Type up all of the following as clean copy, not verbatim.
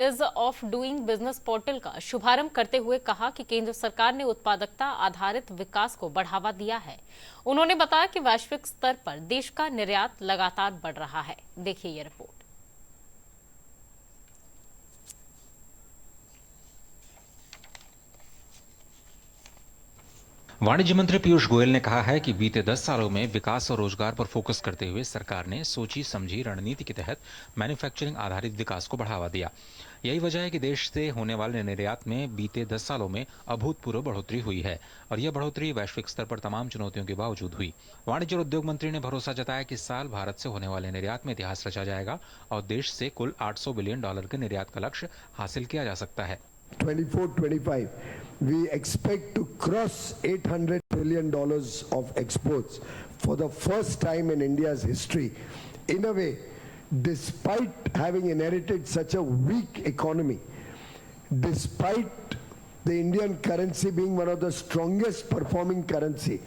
Is of doing business portal का शुभारंभ करते हुए कहा कि केंद्र सरकार ने उत्पादकता आधारित विकास को बढ़ावा दिया है। उन्होंने बताया कि वैश्विक स्तर पर देश का निर्यात लगातार बढ़ रहा है। देखिए ये रिपोर्ट। वाणिज्य मंत्री पीयूष गोयल ने कहा है कि बीते 10 सालों में विकास और रोजगार पर फोकस करते हुए सरकार ने सोची समझी रणनीति के तहत मैन्युफैक्चरिंग आधारित विकास को बढ़ावा दिया। यही वजह है कि देश से होने वाले निर्यात में बीते 10 सालों में अभूतपूर्व बढ़ोतरी हुई है और यह बढ़ोतरी वैश्विक स्तर पर तमाम चुनौतियों के बावजूद हुई। वाणिज्य और उद्योग मंत्री ने भरोसा जताया कि इस साल भारत से होने वाले निर्यात में इतिहास रचा जाएगा और देश से कुल $800 बिलियन के निर्यात का लक्ष्य हासिल किया जा सकता है। 24-25, we expect to cross $800 billion of exports for the first time in India's history. In a way, despite having inherited such a weak economy, despite the Indian currency being one of the strongest performing currency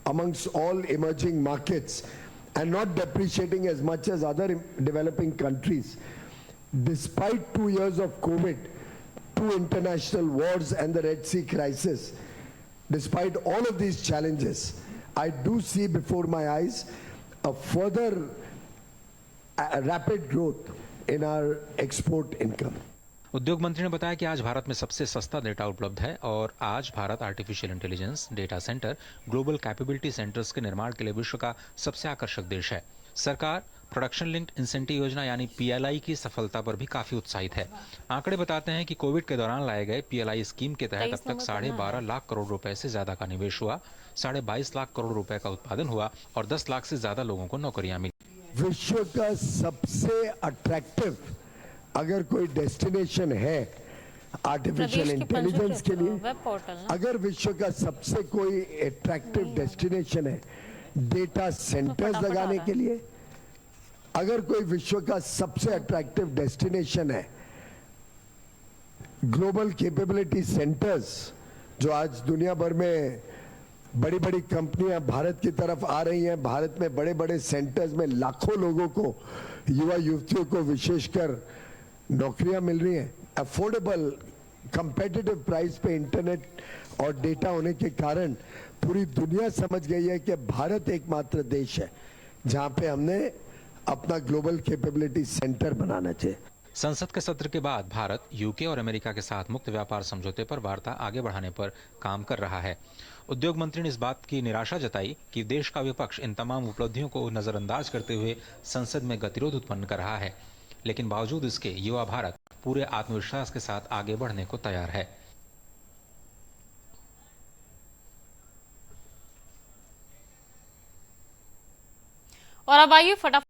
amongst all emerging markets and not depreciating as much as other developing countries, despite 2 years of COVID, 2 international wars and the Red Sea crisis, despite all of these challenges, I do see before my eyes a further rapid growth in our export income. उद्योग मंत्री ने बताया कि आज भारत में सबसे सस्ता data उपलब्ध है और आज Bharat artificial intelligence data centre, global capability centres के निर्माण के लिए विश्व का सबसे आकर्षक देश है। सरकार प्रोडक्शन लिंक्ड इंसेंटिव योजना यानी पीएलआई की सफलता पर भी काफी उत्साहित है। आंकड़े बताते हैं कि कोविड के दौरान लाए गए पीएलआई स्कीम के तहत अब तक 12.5 लाख करोड़ रुपए से ज्यादा का निवेश हुआ, 22.5 लाख करोड़ रुपए का उत्पादन हुआ और 10 लाख से ज्यादा लोगों को नौकरियां मिली। विश्व का सबसे अट्रैक्टिव अगर कोई डेस्टिनेशन है आर्टिफिशियल इंटेलिजेंस के लिए, अगर विश्व का सबसे कोई अट्रैक्टिव डेस्टिनेशन है डेटा सेंटर्स लगाने के लिए, अगर कोई विश्व का सबसे अट्रैक्टिव डेस्टिनेशन है ग्लोबल कैपेबिलिटी सेंटर्स, जो आज दुनिया भर में बड़ी बड़ी कंपनियां भारत की तरफ आ रही हैं, भारत में बड़े बड़े सेंटर्स में लाखों लोगों को, युवा युवतियों को विशेषकर नौकरियां मिल रही हैं, अफोर्डेबल कंपेटिटिव प्राइस पे इंटरनेट और डेटा होने के कारण पूरी दुनिया समझ गई है कि भारत एकमात्र देश है जहां पे हमने अपना ग्लोबल कैपेबिलिटी सेंटर बनाना चाहिए। संसद के सत्र के बाद भारत यूके और अमेरिका के साथ मुक्त व्यापार समझौते पर वार्ता आगे बढ़ाने पर काम कर रहा है। उद्योग मंत्री ने इस बात की निराशा जताई कि देश का विपक्ष इन तमाम उपलब्धियों को नजरअंदाज करते हुए संसद में गतिरोध उत्पन्न कर रहा है, लेकिन बावजूद इसके युवा भारत पूरे आत्मविश्वास के साथ आगे बढ़ने को तैयार है। और अब आइए फटाफट